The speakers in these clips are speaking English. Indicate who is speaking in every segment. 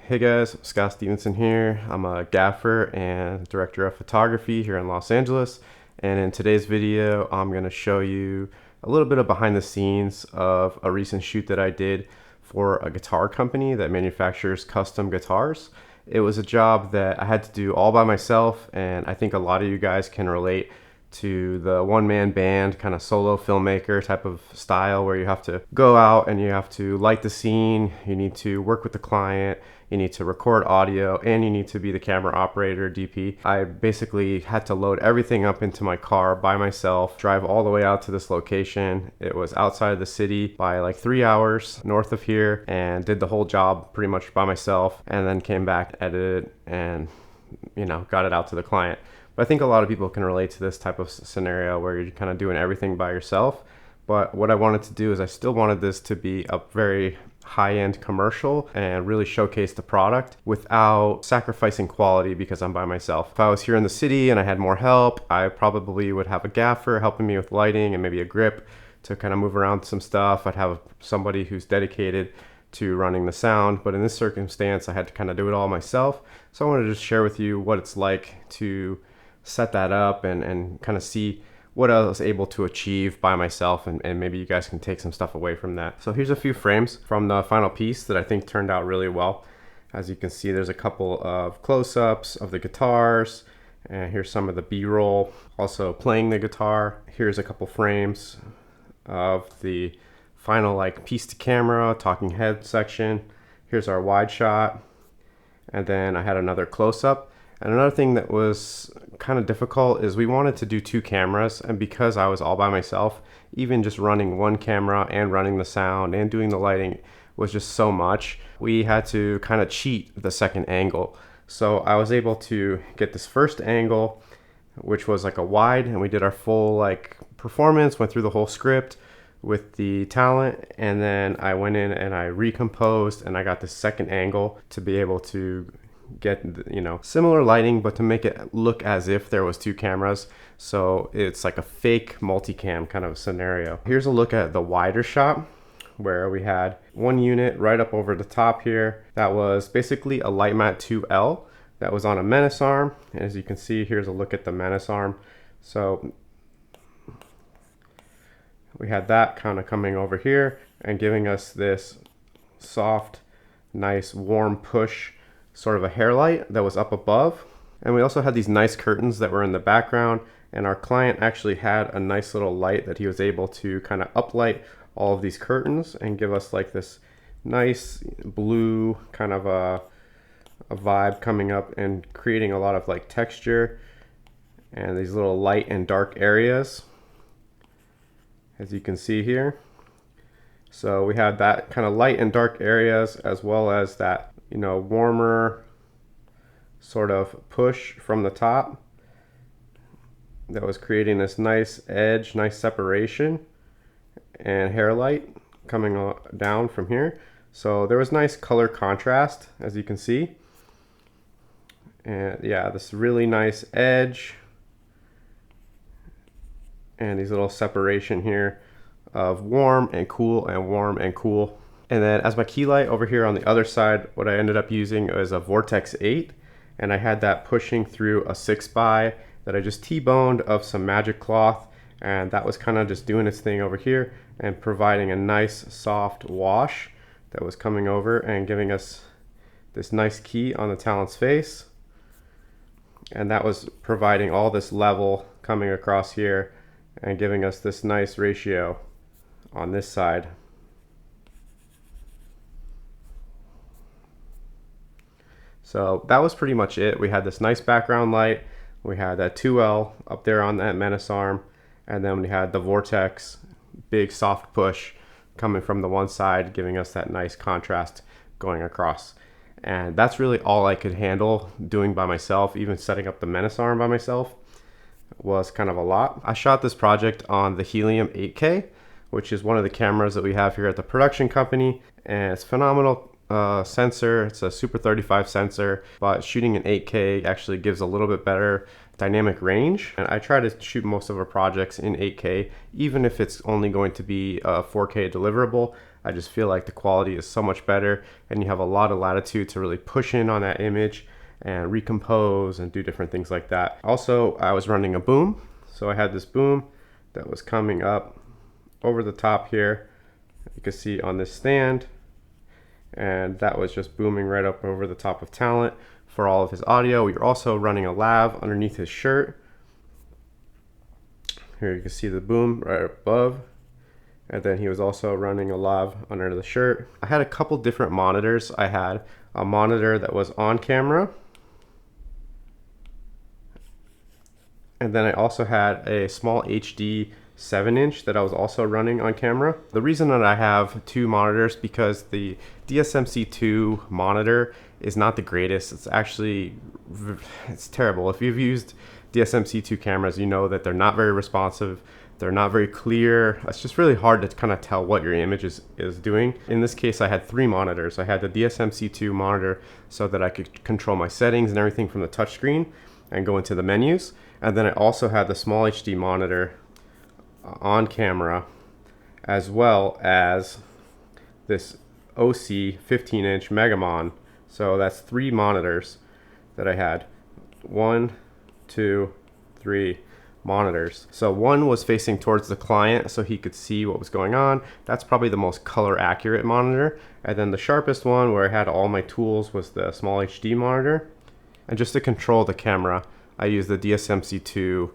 Speaker 1: Hey guys, Scott Stevenson here. I'm a gaffer and director of photography here in Los Angeles. And in today's video, I'm going to show you a little bit of behind the scenes of a recent shoot that I did for a guitar company that manufactures custom guitars. It was a job that I had to do all by myself, and I think a lot of you guys can relate to the one-man band kind of solo filmmaker type of style where you have to go out and you have to light the scene, you need to work with the client, you need to record audio, and you need to be the camera operator, DP. I basically had to load everything up into my car by myself, drive all the way out to this location. It was outside the city by like 3 hours north of here, and did the whole job pretty much by myself, and then came back, edited, and got it out to the client. But I think a lot of people can relate to this type of scenario where you're kind of doing everything by yourself. But what I wanted to do is I still wanted this to be a very high-end commercial and really showcase the product without sacrificing quality because I'm by myself. If I was here in the city and I had more help, I probably would have a gaffer helping me with lighting and maybe a grip to kind of move around some stuff. I'd have somebody who's dedicated to running the sound, but in this circumstance I had to kind of do it all myself. So I wanted to just share with you what it's like to set that up and kind of see what I was able to achieve by myself, and maybe you guys can take some stuff away from that. So here's a few frames from the final piece that I think turned out really well. As you can see, there's a couple of close-ups of the guitars, and here's some of the B-roll also playing the guitar. Here's a couple frames of the final like piece to camera talking head section. Here's our wide shot, and then I had another close-up. And another thing that was kind of difficult is we wanted to do 2 cameras, and because I was all by myself, even just running one camera and running the sound and doing the lighting was just so much. We had to kind of cheat the second angle. So I was able to get this first angle, which was like a wide, and we did our full like performance, went through the whole script with the talent, and then I went in and I recomposed and I got the second angle to be able to get similar lighting, but to make it look as if there was 2 cameras, so it's like a fake multicam kind of scenario. Here's a look at the wider shot where we had one unit right up over the top here that was basically a Lightmat 2L that was on a menace arm. And as you can see, here's a look at the menace arm. So we had that kind of coming over here and giving us this soft, nice, warm push, sort of a hair light that was up above. And we also had these nice curtains that were in the background, and our client actually had a nice little light that he was able to kind of uplight all of these curtains and give us like this nice blue kind of a vibe coming up and creating a lot of like texture and these little light and dark areas, as you can see here. So we had that kind of light and dark areas, as well as that warmer sort of push from the top that was creating this nice edge, nice separation, and hair light coming down from here. So there was nice color contrast, as you can see. And yeah, this really nice edge and these little separation here of warm and cool and warm and cool. And then as my key light over here on the other side, what I ended up using was a Vortex 8, and I had that pushing through a 6x that I just T-boned of some magic cloth, and that was kind of just doing its thing over here and providing a nice soft wash that was coming over and giving us this nice key on the talent's face. And that was providing all this level coming across here and giving us this nice ratio on this side. So that was pretty much it. We had this nice background light, we had that 2L up there on that menace arm, and then we had the Vortex big soft push coming from the one side, giving us that nice contrast going across. And that's really all I could handle doing by myself. Even setting up the menace arm by myself was kind of a lot. I shot this project on the Helium 8K, which is one of the cameras that we have here at the production company, and it's phenomenal sensor. It's a Super 35 sensor, but shooting in 8K actually gives a little bit better dynamic range. And I try to shoot most of our projects in 8K, even if it's only going to be a 4K deliverable. I just feel like the quality is so much better, and you have a lot of latitude to really push in on that image and recompose and do different things like that. Also, I was running a boom, so I had this boom that was coming up over the top here. You can see on this stand, and that was just booming right up over the top of Talent for all of his audio. We were also running a lav underneath his shirt. Here you can see the boom right above, and then he was also running a lav under the shirt. I had a couple different monitors. I had a monitor that was on camera, and then I also had a small HD 7-inch that I was also running on camera. The reason that I have two monitors because the DSMC2 monitor is not the greatest. It's terrible. If you've used DSMC2 cameras, you know that they're not very responsive. They're not very clear. It's just really hard to kind of tell what your image is doing. In this case, I had three monitors. I had the DSMC2 monitor so that I could control my settings and everything from the touchscreen and go into the menus. And then I also had the small HD monitor on camera, as well as this OC 15-inch Megamon. So that's three monitors that I had. 1, 2, 3 monitors. So one was facing towards the client so he could see what was going on. That's probably the most color accurate monitor. And then the sharpest one where I had all my tools was the small HD monitor. And just to control the camera, I use the DSMC2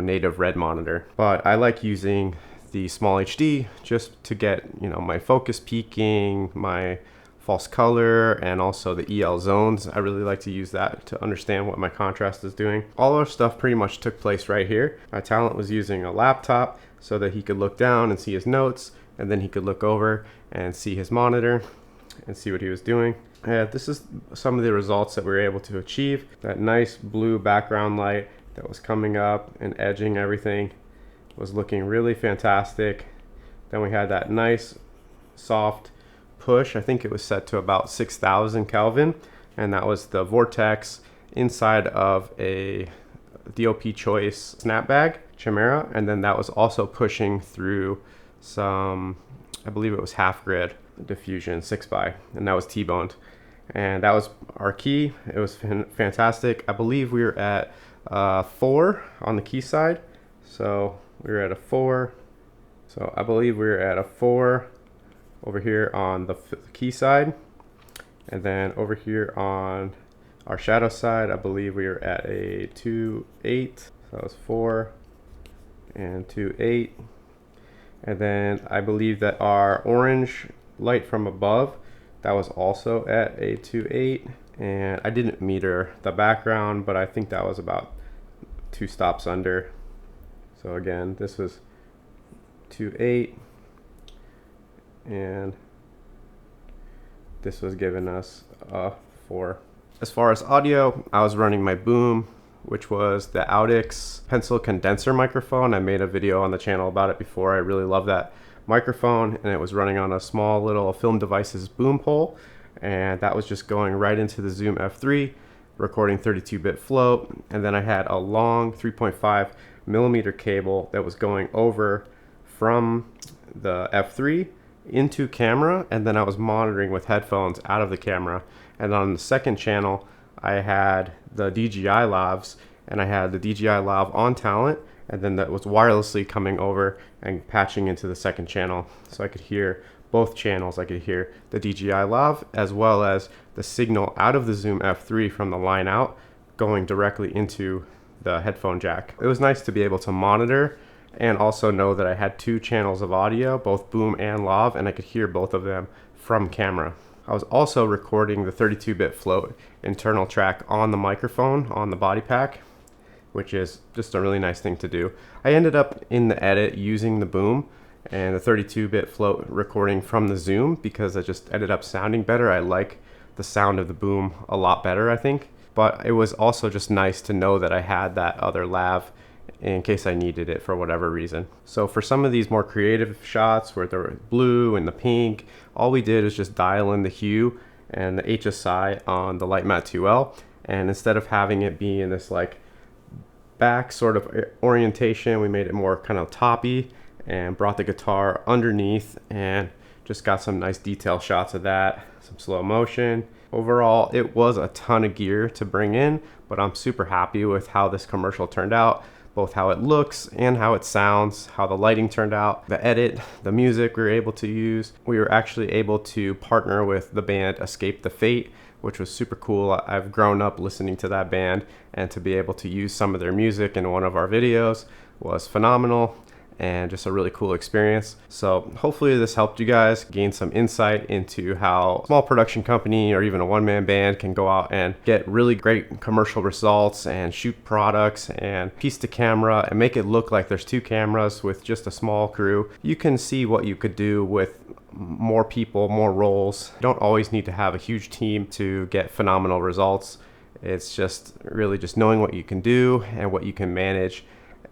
Speaker 1: native red monitor. But I like using the small HD just to get my focus peaking, my false color, and also the EL zones. I really like to use that to understand what my contrast is doing. All our stuff pretty much took place right here. My talent was using a laptop so that he could look down and see his notes, and then he could look over and see his monitor and see what he was doing. This is some of the results that we were able to achieve. That nice blue background light that was coming up and edging everything was looking really fantastic. Then we had that nice soft push. I think it was set to about 6,000 Kelvin, and that was the vortex inside of a DOP Choice snapbag Chimera, and then that was also pushing through some, I believe it was half grid diffusion 6x, and that was T-boned. And that was our key. It was fantastic. I believe we were at 4 on the key side. So we were at a 4. So I believe we were at a 4 over here on the key side. And then over here on our shadow side, I believe we were at a 2.8. So that was 4 and 2.8. And then I believe that our orange light from above, that was also at a 2.8, and I didn't meter the background, but I think that was about 2 stops under. So again, this was 2.8, and this was giving us a 4. As far as audio, I was running my boom, which was the Audix pencil condenser microphone. I made a video on the channel about it before. I really love that microphone, and it was running on a small little Film Devices boom pole, and that was just going right into the Zoom F3, recording 32-bit float. And then I had a long 3.5 millimeter cable that was going over from the F3 into camera, and then I was monitoring with headphones out of the camera. And on the second channel, I had the DJI lavs, and I had the DJI lav on Talent, and then that was wirelessly coming over and patching into the second channel. So I could hear both channels. I could hear the DJI lav as well as the signal out of the Zoom F3 from the line out going directly into the headphone jack. It was nice to be able to monitor and also know that I had 2 channels of audio, both boom and lav, and I could hear both of them from camera. I was also recording the 32-bit float internal track on the microphone on the body pack, which is just a really nice thing to do. I ended up in the edit using the boom and the 32-bit float recording from the Zoom because it just ended up sounding better. I like the sound of the boom a lot better, I think. But it was also just nice to know that I had that other lav in case I needed it for whatever reason. So for some of these more creative shots where there were blue and the pink, all we did is just dial in the hue and the HSI on the Light Matte 2L. And instead of having it be in this like back sort of orientation, we made it more kind of toppy and brought the guitar underneath, and Just got some nice detail shots of that, some slow motion. Overall, it was a ton of gear to bring in, but I'm super happy with how this commercial turned out, both how it looks and how it sounds, how the lighting turned out, the edit, the music we were able to use. We were actually able to partner with the band Escape the Fate, which was super cool. I've grown up listening to that band, and to be able to use some of their music in one of our videos was phenomenal and just a really cool experience. So hopefully this helped you guys gain some insight into how a small production company or even a one-man band can go out and get really great commercial results and shoot products and piece the camera and make it look like there's two cameras with just a small crew. You can see what you could do with more people, more roles. You don't always need to have a huge team to get phenomenal results. It's just really just knowing what you can do and what you can manage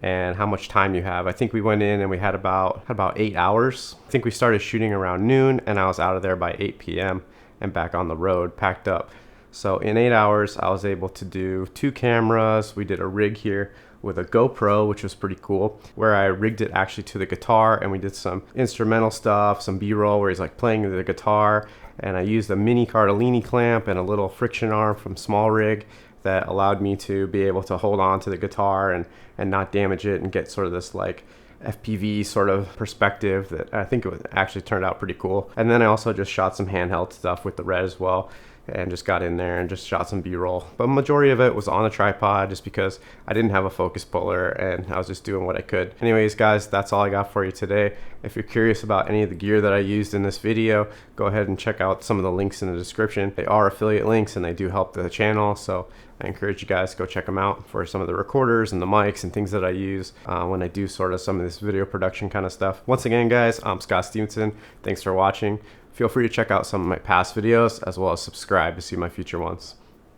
Speaker 1: and how much time you have. I think we went in and we had about 8 hours. I think we started shooting around noon and I was out of there by 8 p.m. and back on the road, packed up. So in 8 hours, I was able to do 2 cameras. We did a rig here with a GoPro, which was pretty cool, where I rigged it actually to the guitar, and we did some instrumental stuff, some B-roll where he's like playing the guitar, and I used a mini Cardellini clamp and a little friction arm from Small Rig that allowed me to be able to hold on to the guitar and not damage it and get sort of this like FPV sort of perspective that I think it actually turned out pretty cool. And then I also just shot some handheld stuff with the Red as well, and just got in there and just shot some B-roll. But majority of it was on a tripod just because I didn't have a focus puller and I was just doing what I could. Anyways, guys, that's all I got for you today. If you're curious about any of the gear that I used in this video, go ahead and check out some of the links in the description. They are affiliate links and they do help the channel, so I encourage you guys to go check them out for some of the recorders and the mics and things that I use when I do sort of some of this video production kind of stuff. Once again, guys, I'm Scott Stevenson. Thanks for watching. Feel free to check out some of my past videos as well as subscribe to see my future ones.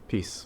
Speaker 1: Peace.